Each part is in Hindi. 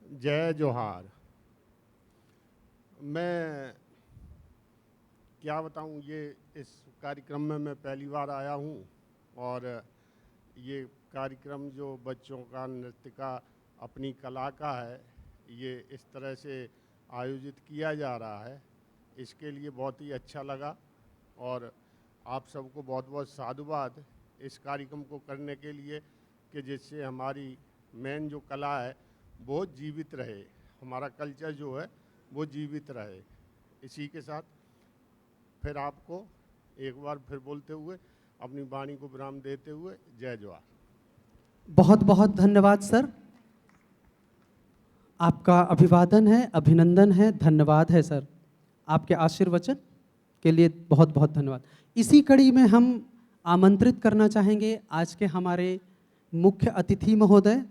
जय जोहार। मैं क्या बताऊं, ये इस कार्यक्रम में मैं पहली बार आया हूं और ये कार्यक्रम जो बच्चों का नृत्य का अपनी कला का है, ये इस तरह से आयोजित किया जा रहा है, इसके लिए बहुत ही अच्छा लगा और आप सबको बहुत बहुत साधुवाद इस कार्यक्रम को करने के लिए कि जिससे हमारी मेन जो कला है वो जीवित रहे, हमारा कल्चर जो है वो जीवित रहे। इसी के साथ फिर आपको एक बार फिर बोलते हुए अपनी वाणी को विराम देते हुए जय जोहार। बहुत बहुत धन्यवाद सर, आपका अभिवादन है, अभिनंदन है, धन्यवाद है सर। आपके आशीर्वचन के लिए बहुत बहुत धन्यवाद। इसी कड़ी में हम आमंत्रित करना चाहेंगे आज के हमारे मुख्य अतिथि महोदय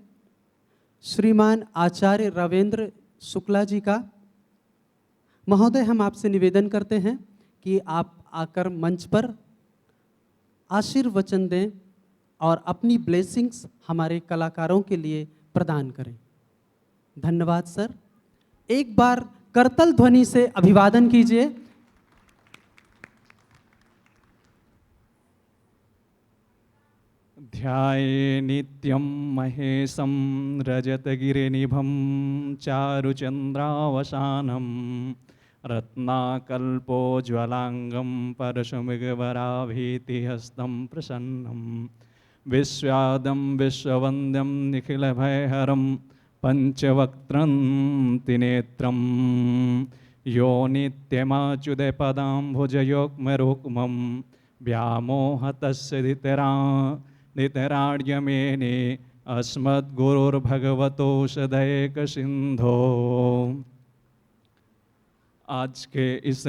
श्रीमान आचार्य रविंद्र शुक्ला जी का। महोदय, हम आपसे निवेदन करते हैं कि आप आकर मंच पर आशीर्वचन दें और अपनी ब्लेसिंग्स हमारे कलाकारों के लिए प्रदान करें। धन्यवाद सर। एक बार करतल ध्वनि से अभिवादन कीजिए। ध्याये नित्यं महेशं रजतगिरिनिभं चारुचन्द्रावसानं रत्नाकल्पोज्ज्वलाङ्गं परशुमृगवराभीतिहस्तं प्रसन्नं विश्वादं विश्ववन्द्यं निखिलभयहरं पञ्चवक्त्रं त्रिनेत्रं यो नित्यमाच्युतपदाम्बुजयुग्मरुक्मं व्यामोहतस्य धृतराष्ट्रमेने अस्मद्गुरुर्भगवतोषधैकसिन्धो। आज के इस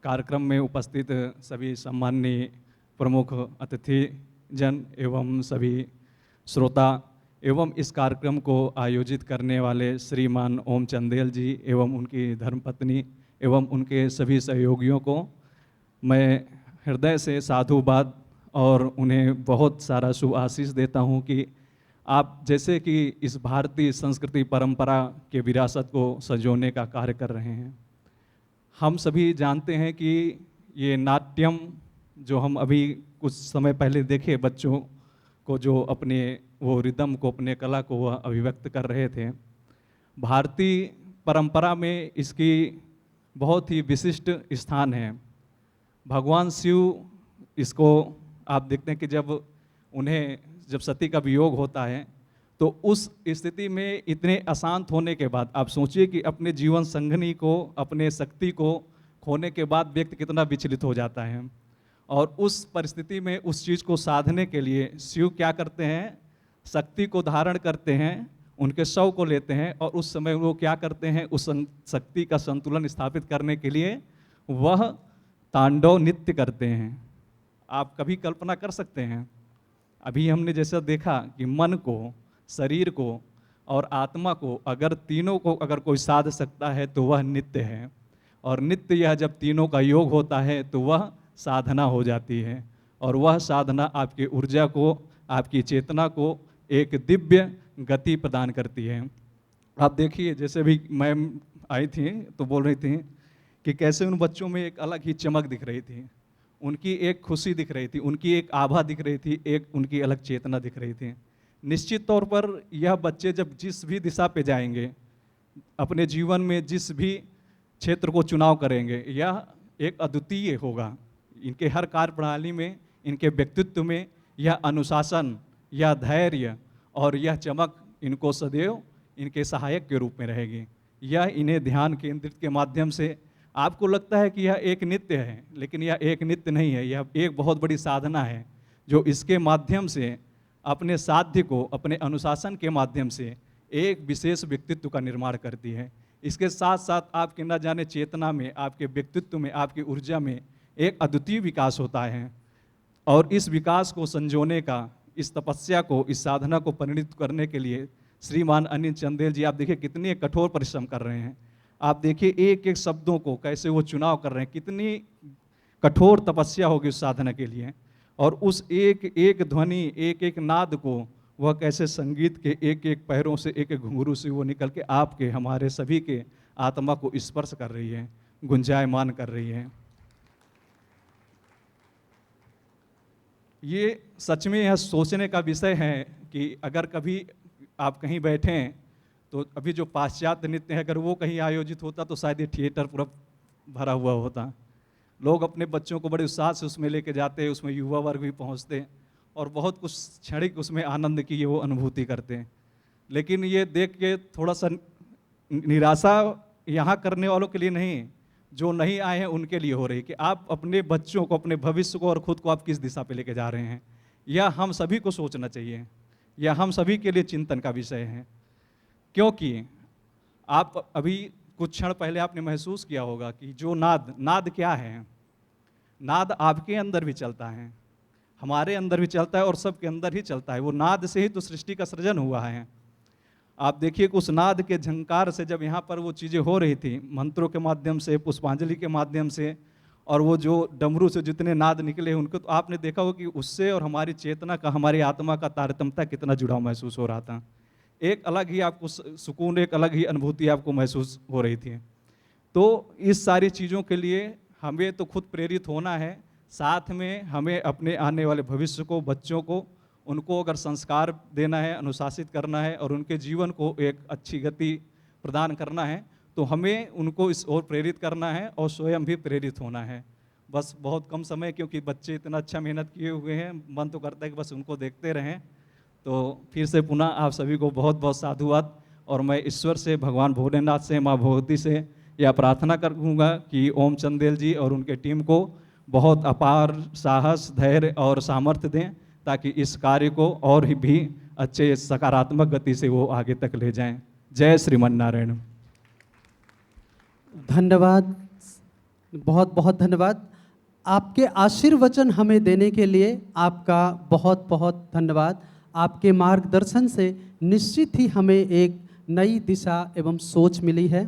कार्यक्रम में उपस्थित सभी सम्माननीय प्रमुख अतिथि जन एवं सभी श्रोता एवं इस कार्यक्रम को आयोजित करने वाले श्रीमान ओम चंदेल जी एवं उनकी धर्मपत्नी एवं उनके सभी सहयोगियों को मैं हृदय से साधुवाद और उन्हें बहुत सारा शुभ आशीष देता हूं कि आप जैसे कि इस भारतीय संस्कृति परंपरा के विरासत को संजोने का कार्य कर रहे हैं। हम सभी जानते हैं कि ये नाट्यम जो हम अभी कुछ समय पहले देखे बच्चों को जो अपने वो रिदम को, अपने कला को वह अभिव्यक्त कर रहे थे, भारतीय परंपरा में इसकी बहुत ही विशिष्ट स्थान है। भगवान शिव इसको आप देखते हैं कि जब सती का वियोग होता है तो उस स्थिति में इतने अशांत होने के बाद आप सोचिए कि अपने जीवन संगनी को, अपने शक्ति को खोने के बाद व्यक्ति कितना विचलित हो जाता है। और उस परिस्थिति में उस चीज़ को साधने के लिए शिव क्या करते हैं, शक्ति को धारण करते हैं, उनके शव को लेते हैं और उस समय वो क्या करते हैं, उस शक्ति का संतुलन स्थापित करने के लिए वह तांडव नृत्य करते हैं। आप कभी कल्पना कर सकते हैं, अभी हमने जैसा देखा कि मन को, शरीर को और आत्मा को अगर तीनों को अगर कोई साध सकता है तो वह नित्य है। और नित्य यह जब तीनों का योग होता है तो वह साधना हो जाती है। और वह साधना आपकी ऊर्जा को, आपकी चेतना को एक दिव्य गति प्रदान करती है। आप देखिए, जैसे भी मैम आई थी तो बोल रही थी कि कैसे उन बच्चों में एक अलग ही चमक दिख रही थी, उनकी एक खुशी दिख रही थी, उनकी एक आभा दिख रही थी, एक उनकी अलग चेतना दिख रही थी। निश्चित तौर पर यह बच्चे जब जिस भी दिशा पे जाएंगे, अपने जीवन में जिस भी क्षेत्र को चुनाव करेंगे, यह एक अद्वितीय होगा। इनके हर कार्य प्रणाली में, इनके व्यक्तित्व में यह अनुशासन, यह धैर्य और यह चमक इनको सदैव इनके सहायक के रूप में रहेगी। यह इन्हें ध्यान केंद्रित के माध्यम से, आपको लगता है कि यह एक नित्य है, लेकिन यह एक नित्य नहीं है, यह एक बहुत बड़ी साधना है जो इसके माध्यम से अपने साध्य को, अपने अनुशासन के माध्यम से एक विशेष व्यक्तित्व का निर्माण करती है। इसके साथ साथ आपके न जाने चेतना में, आपके व्यक्तित्व में, आपकी ऊर्जा में एक अद्वितीय विकास होता है। और इस विकास को संजोने का, इस तपस्या को, इस साधना को परिणित करने के लिए श्रीमान अनिल चंदेल जी, आप देखिए कितने कठोर परिश्रम कर रहे हैं। आप देखिए एक एक शब्दों को कैसे वो चुनाव कर रहे हैं, कितनी कठोर तपस्या होगी उस साधना के लिए। और उस एक एक ध्वनि, एक एक नाद को वह कैसे संगीत के एक एक पैरों से, एक एक घुंघरू से वो निकल के आपके, हमारे सभी के आत्मा को स्पर्श कर रही है, गुंजायमान कर रही है। ये सच में यह सोचने का विषय है कि अगर कभी आप कहीं बैठें तो अभी जो पाश्चात्य नृत्य है, अगर वो कहीं आयोजित होता तो शायद ये थिएटर पूरा भरा हुआ होता। लोग अपने बच्चों को बड़े उत्साह से उसमें लेके जाते, उसमें युवा वर्ग भी पहुंचते और बहुत कुछ क्षणिक उसमें आनंद की वो अनुभूति करते हैं। लेकिन ये देख के थोड़ा सा निराशा यहाँ करने वालों के लिए नहीं, जो नहीं आए हैं उनके लिए हो रही कि आप अपने बच्चों को, अपने भविष्य को और खुद को आप किस दिशा पे लेके जा रहे हैं। यह हम सभी को सोचना चाहिए, यह हम सभी के लिए चिंतन का विषय है। क्योंकि आप अभी कुछ क्षण पहले आपने महसूस किया होगा कि जो नाद क्या है। नाद आपके अंदर भी चलता है, हमारे अंदर भी चलता है और सबके अंदर ही चलता है। वो नाद से ही तो सृष्टि का सृजन हुआ है। आप देखिए कि उस नाद के झंकार से जब यहाँ पर वो चीज़ें हो रही थी, मंत्रों के माध्यम से, पुष्पांजलि के माध्यम से, और वो जो डमरू से जितने नाद निकले उनको, तो आपने देखा हो कि उससे और हमारी चेतना का, हमारी आत्मा का तारतम्यता कितना जुड़ाव महसूस हो रहा था। एक अलग ही आपको सुकून, एक अलग ही अनुभूति आपको महसूस हो रही थी। तो इस सारी चीज़ों के लिए हमें तो खुद प्रेरित होना है, साथ में हमें अपने आने वाले भविष्य को, बच्चों को, उनको अगर संस्कार देना है, अनुशासित करना है और उनके जीवन को एक अच्छी गति प्रदान करना है, तो हमें उनको इस ओर प्रेरित करना है और स्वयं भी प्रेरित होना है। बस बहुत कम समय, क्योंकि बच्चे इतना अच्छा मेहनत किए हुए हैं, मन तो करता है कि बस उनको देखते रहें। तो फिर से पुनः आप सभी को बहुत बहुत साधुवाद। और मैं ईश्वर से, भगवान भोलेनाथ से, माँ भगवती से यह प्रार्थना करूँगा कि ओम चंदेल जी और उनके टीम को बहुत अपार साहस, धैर्य और सामर्थ्य दें, ताकि इस कार्य को और भी अच्छे सकारात्मक गति से वो आगे तक ले जाएं। जय श्रीमन नारायण। धन्यवाद, बहुत बहुत धन्यवाद। आपके आशीर्वचन हमें देने के लिए आपका बहुत बहुत धन्यवाद। आपके मार्गदर्शन से निश्चित ही हमें एक नई दिशा एवं सोच मिली है।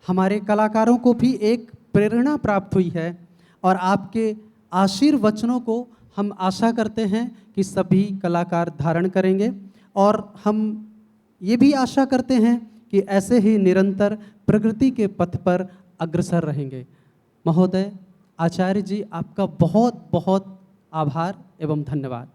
हमारे कलाकारों को भी एक प्रेरणा प्राप्त हुई है और आपके आशीर्वचनों को हम आशा करते हैं कि सभी कलाकार धारण करेंगे और हम ये भी आशा करते हैं कि ऐसे ही निरंतर प्रगति के पथ पर अग्रसर रहेंगे। महोदय, आचार्य जी, आपका बहुत बहुत आभार एवं धन्यवाद।